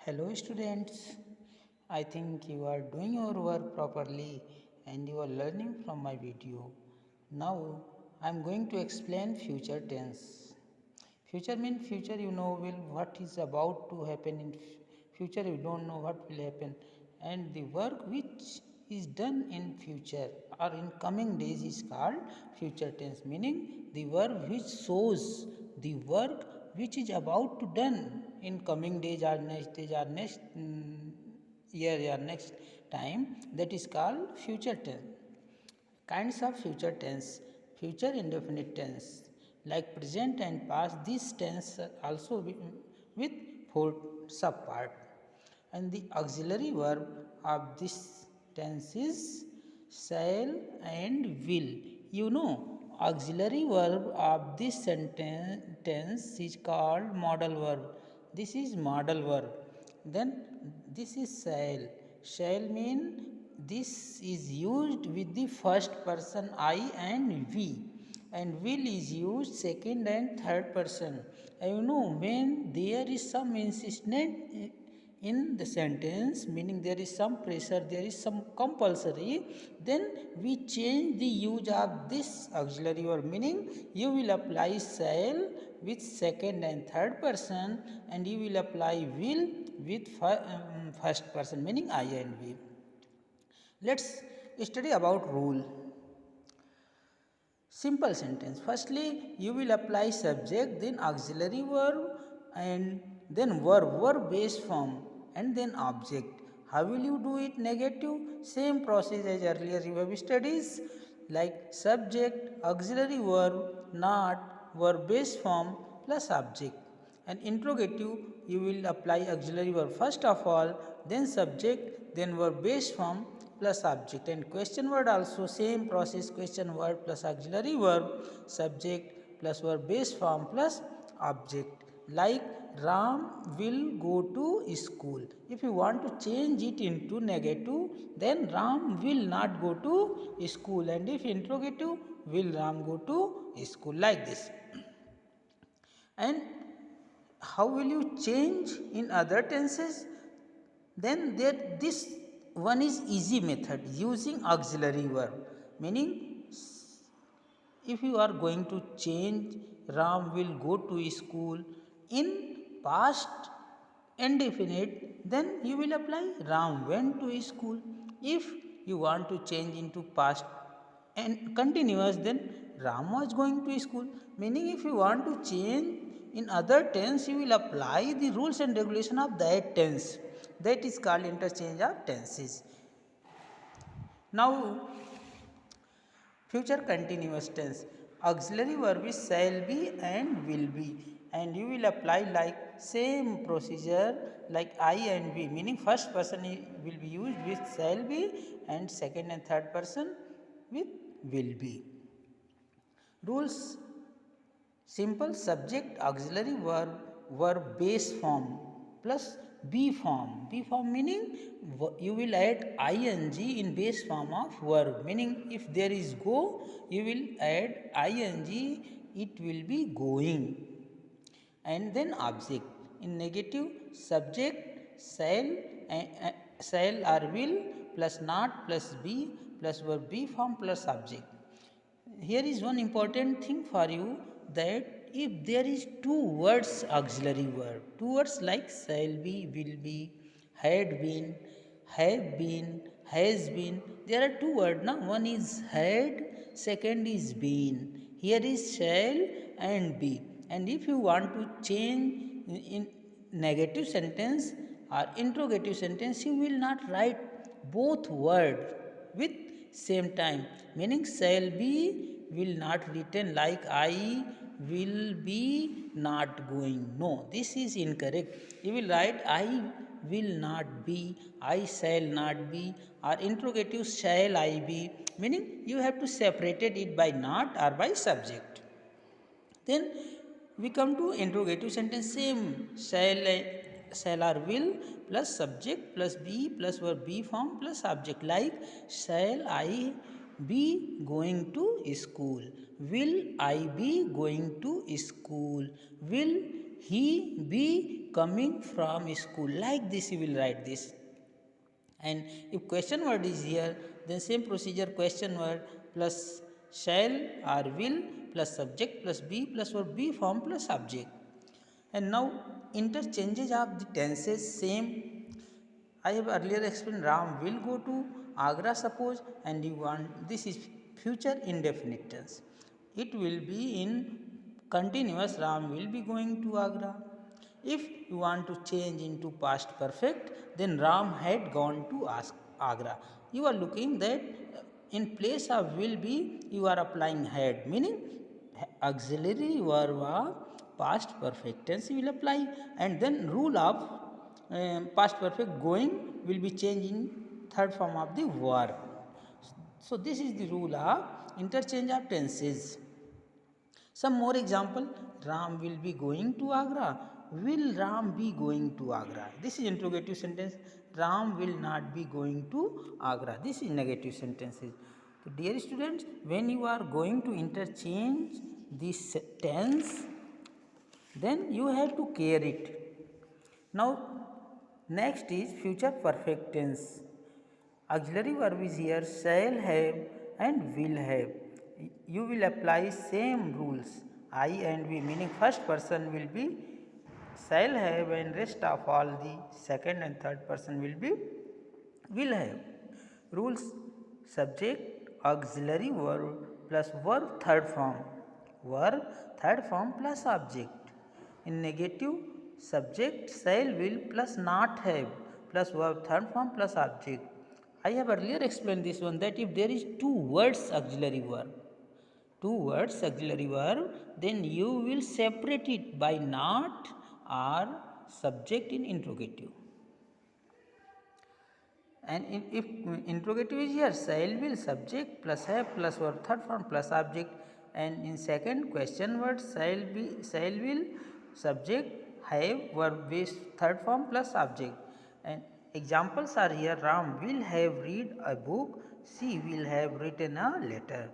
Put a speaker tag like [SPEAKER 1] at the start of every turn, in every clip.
[SPEAKER 1] Hello students, I think you are doing your work properly and you are learning from my video. Now I am going to explain future tense. Future means future you know will what is about to happen in future you don't know what will happen, and the work which is done in future or in coming days is called future tense, meaning the verb which shows the work which is about to done in coming days or next year or next time, that is called future tense. Kinds of future tense: future indefinite tense, like present and past. This tense also with four subpart. And the auxiliary verb of this tense is shall and will. You know, auxiliary verb of this sentence tense is called modal verb. This is modal verb. Then this is shall. Shall mean this is used with the first person I and we, and will is used second and third person. You know, when there is some insistence in the sentence, meaning there is some pressure, there is some compulsory, then we change the use of this auxiliary verb, meaning you will apply shall with second and third person, and you will apply will with first person, meaning I and we. Let's study about rule. Simple sentence. Firstly, you will apply subject, then auxiliary verb, and then verb based form, and then object. How will you do it? Negative. Same process as earlier you have studies, like subject, auxiliary verb, not, verb based form plus object. And interrogative, you will apply auxiliary verb first of all, then subject, then verb based form plus object. And question word also same process: question word plus auxiliary verb, subject plus verb based form plus object. Like Ram will go to school. If you want to change it into negative, then Ram will not go to school. And if interrogative, will Ram go to school, like this. And how will you change in other tenses? Then there this one is easy method using auxiliary verb, meaning if you are going to change Ram will go to school in past indefinite, then you will apply Ram went to school. If you want to change into past and continuous, then Ram was going to school, meaning if you want to change in other tense, you will apply the rules and regulation of that tense. That is called interchange of tenses. Now future continuous tense. Auxiliary verb is shall be and will be, and you will apply like same procedure like I and we, meaning first person will be used with shall be, and second and third person with will be. Rules: simple subject auxiliary verb, verb base form plus be form. Be form meaning you will add ing in base form of verb, meaning if there is go, you will add ing, it will be going. And then object. In negative, subject shall or will plus not plus be plus verb be form plus object. Here is one important thing for you, that if there is two words auxiliary verb, two words like shall be, will be, had been, have been, has been, there are two words now. One is had, second is been. Here is shall and be. And if you want to change in negative sentence or interrogative sentence, you will not write both words with same time, meaning shall be will not written like I will be not going. No, this is incorrect. You will write I will not be, I shall not be, or interrogative shall I be, meaning you have to separate it by not or by subject. Then we come to interrogative sentence. Same shall or will plus subject plus be plus verb be form plus object, like shall I be going to school, will I be going to school, will he be coming from school? Like this you will write this. And if question word is here, then same procedure, question word plus shall or will plus subject plus be plus verb be form plus object. And now interchanges of the tenses same. I have earlier explained Ram will go to Agra suppose, and you want this is future indefinite tense. It will be in continuous. Ram will be going to Agra. If you want to change into past perfect, then Ram had gone to Agra. You are looking that in place of will be, you are applying had, meaning auxiliary verb of past perfect tense you will apply, and then rule of past perfect going will be changed in third form of the verb. So this is the rule of interchange of tenses. Some more example, Ram will be going to Agra. Will Ram be going to Agra? This is interrogative sentence. Ram will not be going to Agra. This is negative sentences. So dear students, when you are going to interchange this tense, then you have to care it. Now next is future perfect tense. Auxiliary verb is here shall have and will have. You will apply same rules. I and we, meaning first person will be shall have and rest of all the second and third person will be will have. Rules subject auxiliary verb plus verb third form. Verb third form plus object. In negative, subject shall will plus not have plus verb third form plus object. I have earlier explained this one that if there is two words auxiliary verb, then you will separate it by not or subject in interrogative. And if interrogative is here, shall will subject plus have plus verb third form plus object, and in second question word shall will subject have verb base third form plus object. And examples are here: Ram will have read a book, she will have written a letter.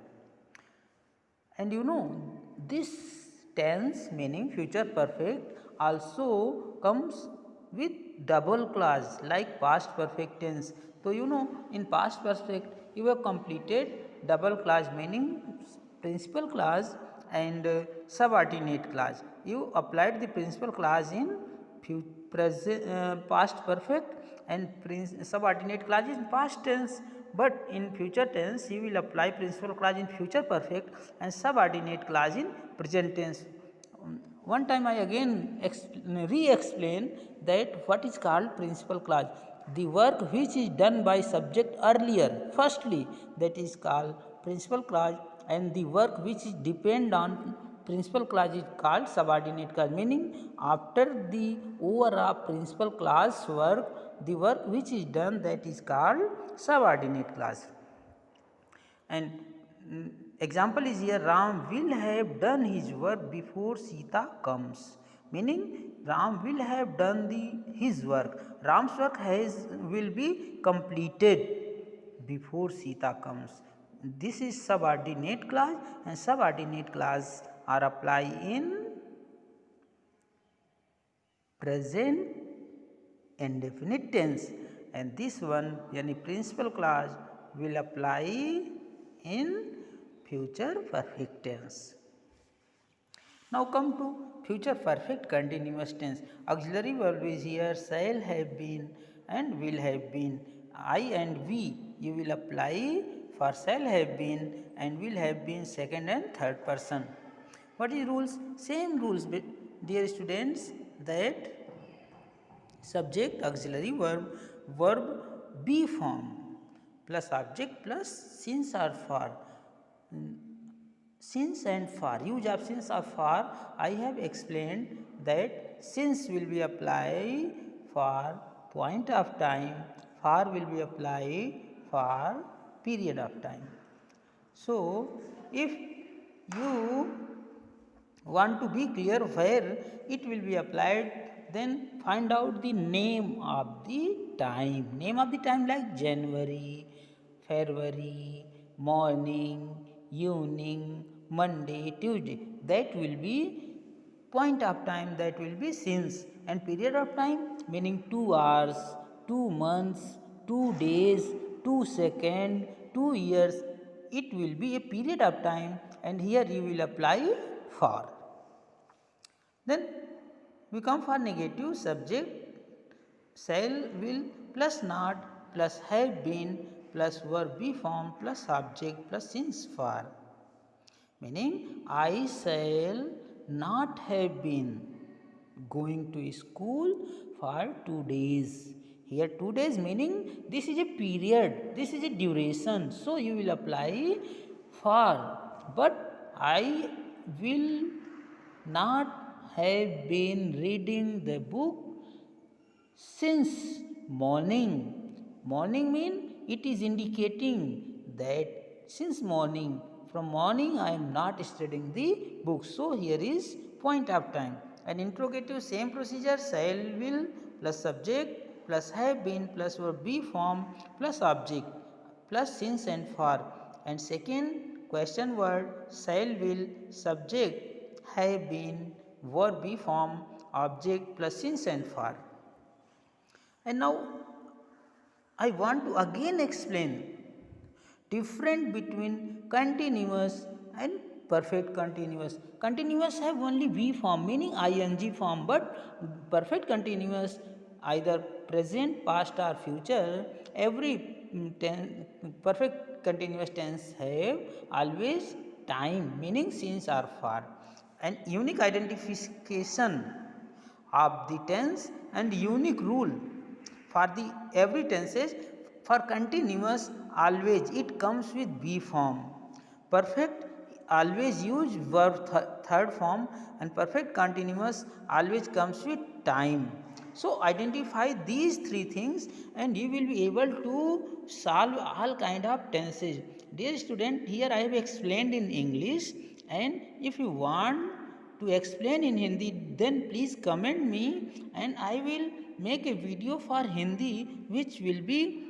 [SPEAKER 1] And you know, this tense meaning future perfect also comes with double clause like past perfect tense. So you know, in past perfect you have completed double clause meaning principal clause and subordinate clause. You applied the principal clause in past perfect and subordinate clause in past tense, but in future tense you will apply principal clause in future perfect and subordinate clause in present tense. One time I again re-explain that what is called principal clause. The work which is done by subject earlier, firstly, that is called principal clause, and the work which is depend on principal clause is called subordinate clause, meaning after the over of principal clause work, the work which is done, that is called subordinate clause. And example is here, Ram will have done his work before Sita comes, meaning Ram will have done his work. Ram's work will be completed before Sita comes. This is subordinate clause, and subordinate clause are applied in present indefinite tense, and this one, yani principal clause, will apply in future perfect tense. Now come to future perfect continuous tense. Auxiliary verb is here shall have been and will have been. I and we you will apply for shall have been and will have been second and third person. What is rules? Same rules, dear students, that subject auxiliary verb be form plus object plus since or for. Since and for, use of since or for, I have explained that since will be applied for point of time, for will be applied for period of time. So if you want to be clear where it will be applied, then find out the name of the time. Name of the time like January, February, morning, evening, Monday, Tuesday. That will be point of time, that will be since, and period of time meaning 2 hours, 2 months, 2 days, 2 seconds, 2 years. It will be a period of time, and here you will apply for. Then we come for negative subject. Shall, will plus not plus have been plus verb be form plus object plus since for. Meaning I shall not have been going to school for 2 days. Here 2 days meaning this is a period, this is a duration, so you will apply for. But I will not have been reading the book since morning. Morning mean it is indicating that since morning, from morning I am not studying the book. So here is point of time. An interrogative, same procedure, shall, will plus subject plus have been plus verb be form plus object plus since and for. And second question word, shall, will, subject, have been, verb be form, object plus since and for. And now I want to again explain difference between continuous and perfect continuous. Continuous have only V form meaning ing form, but perfect continuous either present, past or future. Every perfect continuous tense have always time meaning since or for. And unique identification of the tense and unique rule for the every tenses. For continuous always it comes with be form, perfect always use verb third form, and perfect continuous always comes with time. So identify these three things and you will be able to solve all kind of tenses. Dear student, here I have explained in English, and if you want to explain in Hindi, then please comment me, and I will make a video for Hindi which will be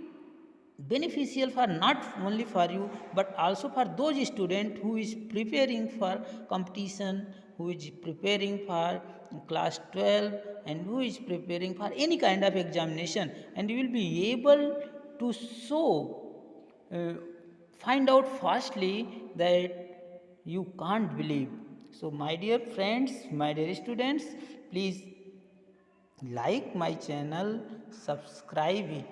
[SPEAKER 1] beneficial for not only for you but also for those students who is preparing for competition, who is preparing for class 12, and who is preparing for any kind of examination, and you will be able to show uh, find out fastly that you can't believe. So my dear friends, my dear students, please like my channel, subscribe it,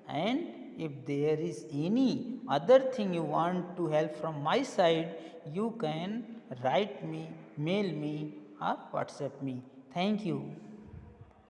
[SPEAKER 1] and if there is any other thing you want to help from my side, you can write me, mail me or WhatsApp me. Thank you.